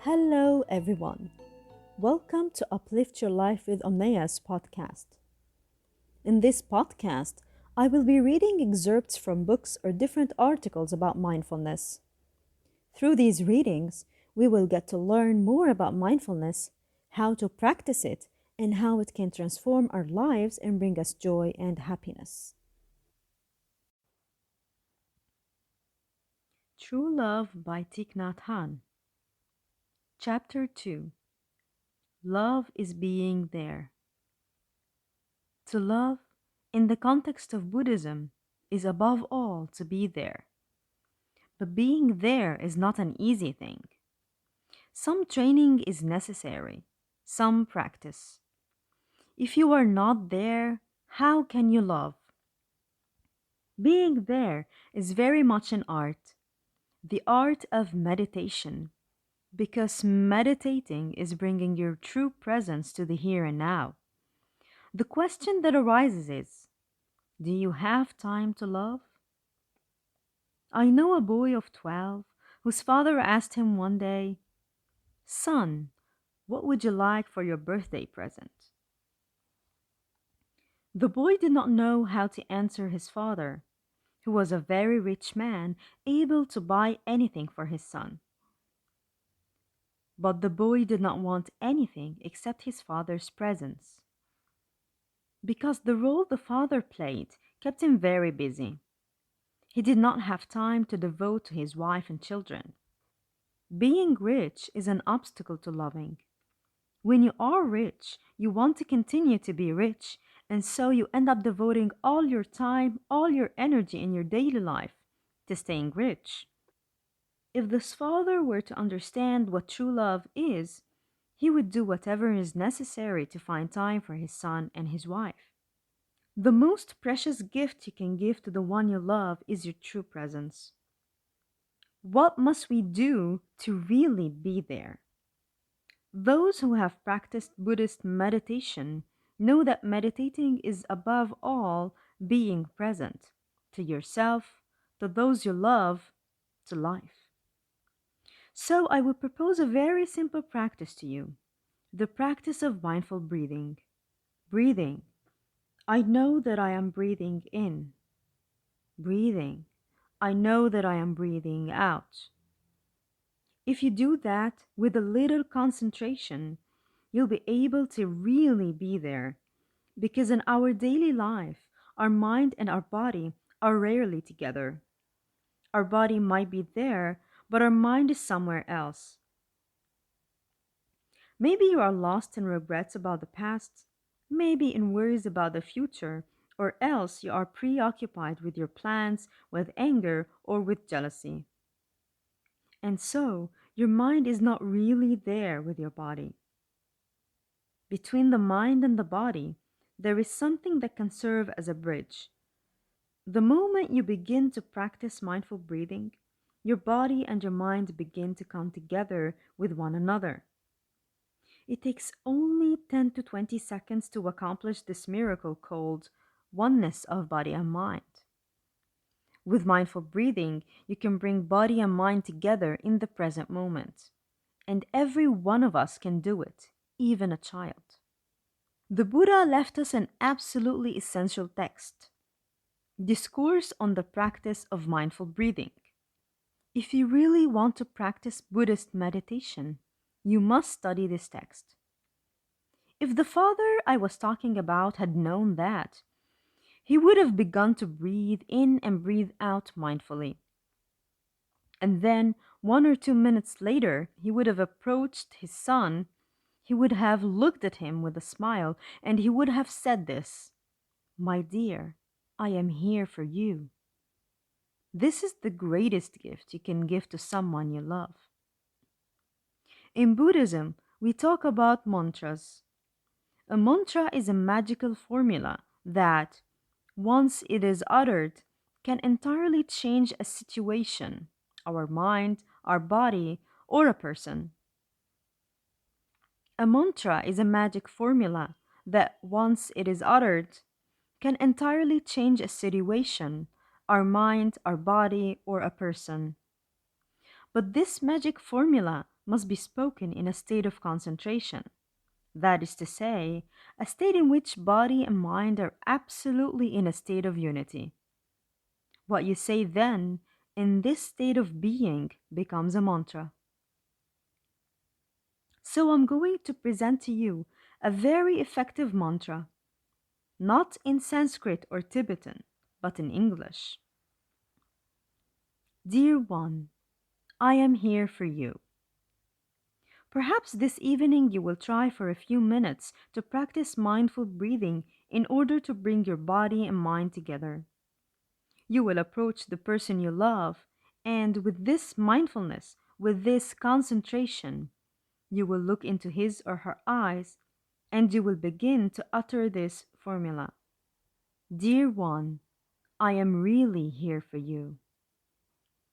Hello, everyone. Welcome to Uplift Your Life with Omnea's podcast. In this podcast, I will be reading excerpts from books or different articles about mindfulness. Through these readings, we will get to learn more about mindfulness, how to practice it, and how it can transform our lives and bring us joy and happiness. True Love by Thich Nhat Hanh. Chapter 2. Love is being there. To love, in the context of Buddhism, is above all to be there. But being there is not an easy thing. Some training is necessary, some practice. If you are not there, how can you love? Being there is very much an art, the art of meditation, because meditating is bringing your true presence to the here and now. The question that arises is, do you have time to love? I know a boy of 12 whose father asked him one day, "Son, what would you like for your birthday present?" The boy did not know how to answer his father, who was a very rich man, able to buy anything for his son. But the boy did not want anything except his father's presence, because the role the father played kept him very busy. He did not have time to devote to his wife and children. Being rich is an obstacle to loving. When you are rich, you want to continue to be rich, and so you end up devoting all your time, all your energy in your daily life to staying rich. If this father were to understand what true love is, he would do whatever is necessary to find time for his son and his wife. The most precious gift you can give to the one you love is your true presence. What must we do to really be there? Those who have practiced Buddhist meditation know that meditating is above all being present to yourself, to those you love, to life. So I will propose a very simple practice to you, the practice of mindful breathing. Breathing. I know that I am breathing in. Breathing. I know that I am breathing out. If you do that with a little concentration, you'll be able to really be there. Because in our daily life, our mind and our body are rarely together. Our body might be there, but our mind is somewhere else. Maybe you are lost in regrets about the past, maybe in worries about the future, or else you are preoccupied with your plans, with anger, or with jealousy. And so, your mind is not really there with your body. Between the mind and the body, there is something that can serve as a bridge. The moment you begin to practice mindful breathing, your body and your mind begin to come together with one another. It takes only 10 to 20 seconds to accomplish this miracle called oneness of body and mind. With mindful breathing, you can bring body and mind together in the present moment. And every one of us can do it, even a child. The Buddha left us an absolutely essential text, Discourse on the Practice of Mindful Breathing. If you really want to practice Buddhist meditation, you must study this text. If the father I was talking about had known that, he would have begun to breathe in and breathe out mindfully. And then, 1 or 2 minutes later, he would have approached his son. He would have looked at him with a smile, and he would have said this, "My dear, I am here for you." This is the greatest gift you can give to someone you love. In Buddhism, we talk about mantras. A mantra is a magical formula that, once it is uttered, can entirely change a situation, our mind, our body, or a person. A mantra is a magic formula that, once it is uttered, can entirely change a situation, our mind, our body, or a person. But this magic formula must be spoken in a state of concentration. That is to say, a state in which body and mind are absolutely in a state of unity. What you say then, in this state of being, becomes a mantra. So I'm going to present to you a very effective mantra, not in Sanskrit or Tibetan, but in English. Dear one, I am here for you. Perhaps this evening you will try for a few minutes to practice mindful breathing in order to bring your body and mind together. You will approach the person you love, and with this mindfulness, with this concentration, you will look into his or her eyes and you will begin to utter this formula. Dear one, I am really here for you.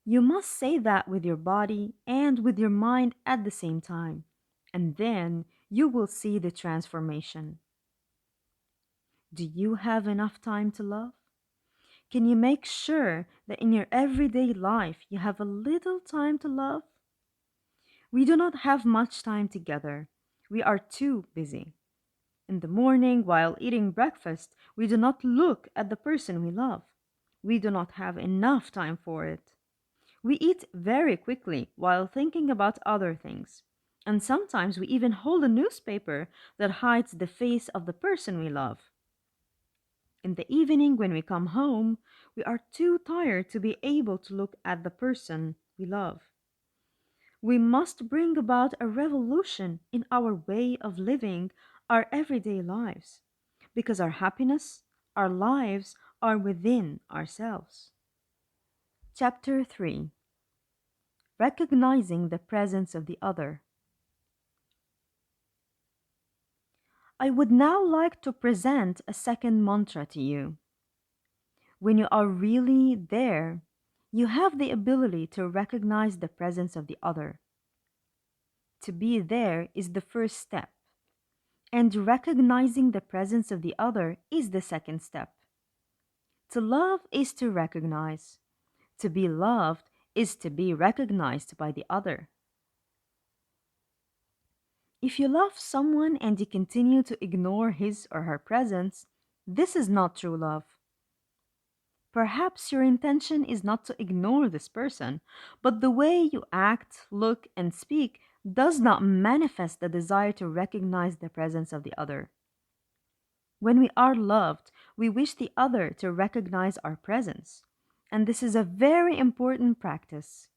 You must say that with your body and with your mind at the same time, and then you will see the transformation. Do you have enough time to love? Can you make sure that in your everyday life you have a little time to love? We do not have much time together. We are too busy. In the morning, while eating breakfast, we do not look at the person we love. We do not have enough time for it. We eat very quickly while thinking about other things. And sometimes we even hold a newspaper that hides the face of the person we love. In the evening, when we come home, we are too tired to be able to look at the person we love. We must bring about a revolution in our way of living our everyday lives because our happiness, our lives are within ourselves. Chapter 3. Recognizing the presence of the other. I would now like to present a second mantra to you. When you are really there, you have the ability to recognize the presence of the other. To be there is the first step, and recognizing the presence of the other is the second step. To love is to recognize. To be loved is to be recognized by the other. If you love someone and you continue to ignore his or her presence, this is not true love. Perhaps your intention is not to ignore this person, but the way you act, look, and speak does not manifest the desire to recognize the presence of the other. When we are loved, we wish the other to recognize our presence. And this is a very important practice.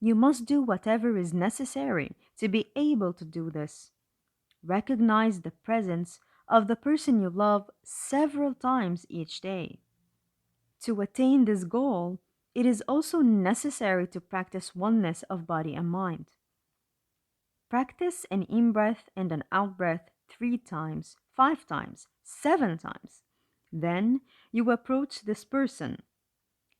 You must do whatever is necessary to be able to do this. Recognize the presence of the person you love several times each day. To attain this goal, it is also necessary to practice oneness of body and mind. Practice an in breath and an out breath 3 times, 5 times, 7 times. Then you approach this person.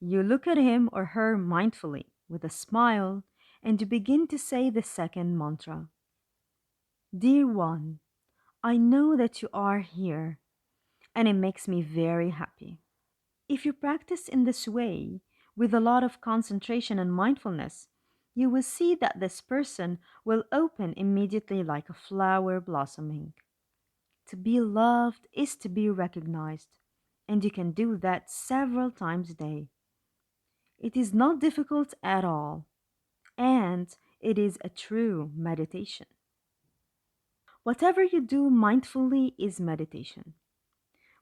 You look at him or her mindfully with a smile and you begin to say the second mantra. Dear one, I know that you are here and it makes me very happy. If you practice in this way, with a lot of concentration and mindfulness, you will see that this person will open immediately like a flower blossoming. To be loved is to be recognized, and you can do that several times a day. It is not difficult at all, and it is a true meditation. Whatever you do mindfully is meditation.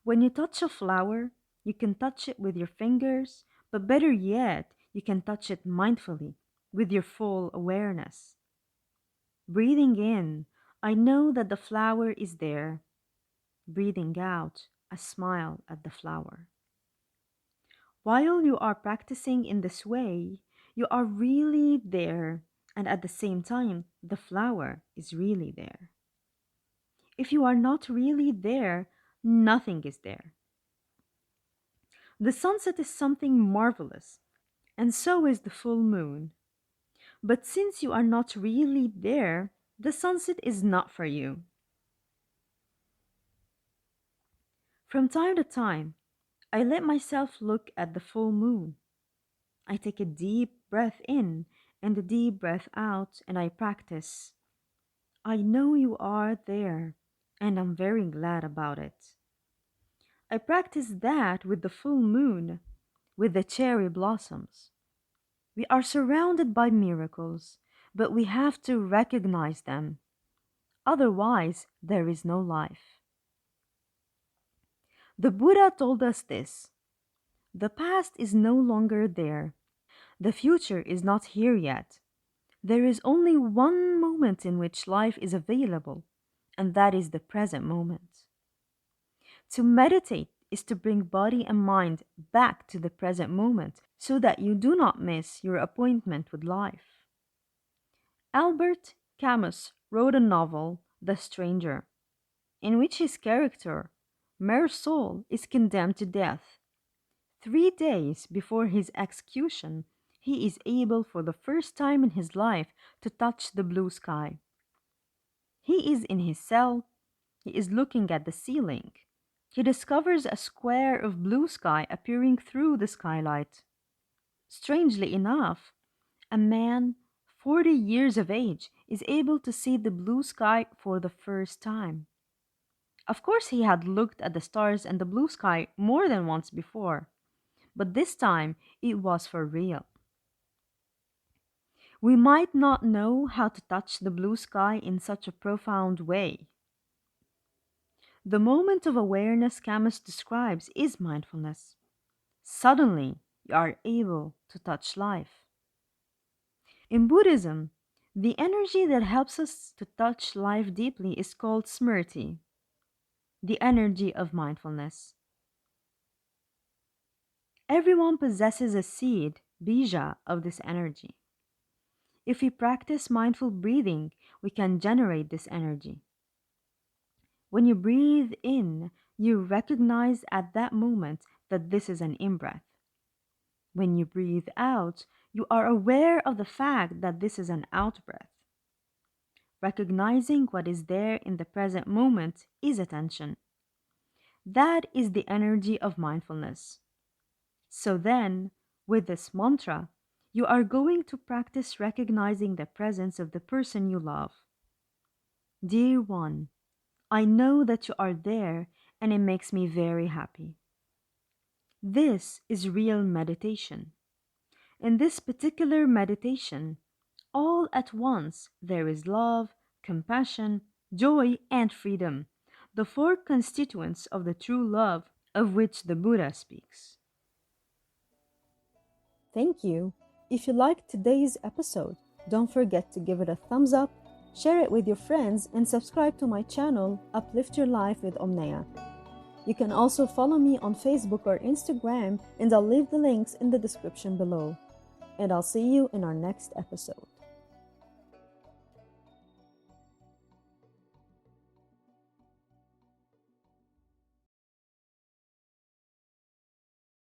When you touch a flower, you can touch it with your fingers, but better yet, you can touch it mindfully with your full awareness. Breathing in, I know that the flower is there. Breathing out, a smile at the flower. While you are practicing in this way, you are really there, and at the same time, the flower is really there. If you are not really there, nothing is there. The sunset is something marvelous, and so is the full moon. But since you are not really there, the sunset is not for you. From time to time, I let myself look at the full moon. I take a deep breath in and a deep breath out, and I practice. I know you are there, and I'm very glad about it. I practice that with the full moon, with the cherry blossoms. We are surrounded by miracles, but we have to recognize them. Otherwise, there is no life. The Buddha told us this: the past is no longer there. The future is not here yet. There is only one moment in which life is available, and that is the present moment. To meditate is to bring body and mind back to the present moment so that you do not miss your appointment with life. Albert Camus wrote a novel, The Stranger, in which his character, Marisol, is condemned to death. 3 days before his execution, he is able for the first time in his life to touch the blue sky. He is in his cell. He is looking at the ceiling. He discovers a square of blue sky appearing through the skylight. Strangely enough, a man 40 years of age is able to see the blue sky for the first time. Of course, he had looked at the stars and the blue sky more than once before, but this time it was for real. We might not know how to touch the blue sky in such a profound way. The moment of awareness Camus describes is mindfulness. Suddenly, you are able to touch life. In Buddhism, the energy that helps us to touch life deeply is called smriti, the energy of mindfulness. Everyone possesses a seed, bija, of this energy. If we practice mindful breathing, we can generate this energy. When you breathe in, you recognize at that moment that this is an in-breath. When you breathe out, you are aware of the fact that this is an out-breath. Recognizing what is there in the present moment is attention. That is the energy of mindfulness. So then, with this mantra, you are going to practice recognizing the presence of the person you love. Dear one, I know that you are there and it makes me very happy. This is real meditation. In this particular meditation, all at once there is love, compassion, joy, and freedom, the four constituents of the true love of which the Buddha speaks. Thank you. If you liked today's episode, don't forget to give it a thumbs up, share it with your friends, and subscribe to my channel, Uplift Your Life with Omneya. You can also follow me on Facebook or Instagram, and I'll leave the links in the description below. And I'll see you in our next episode.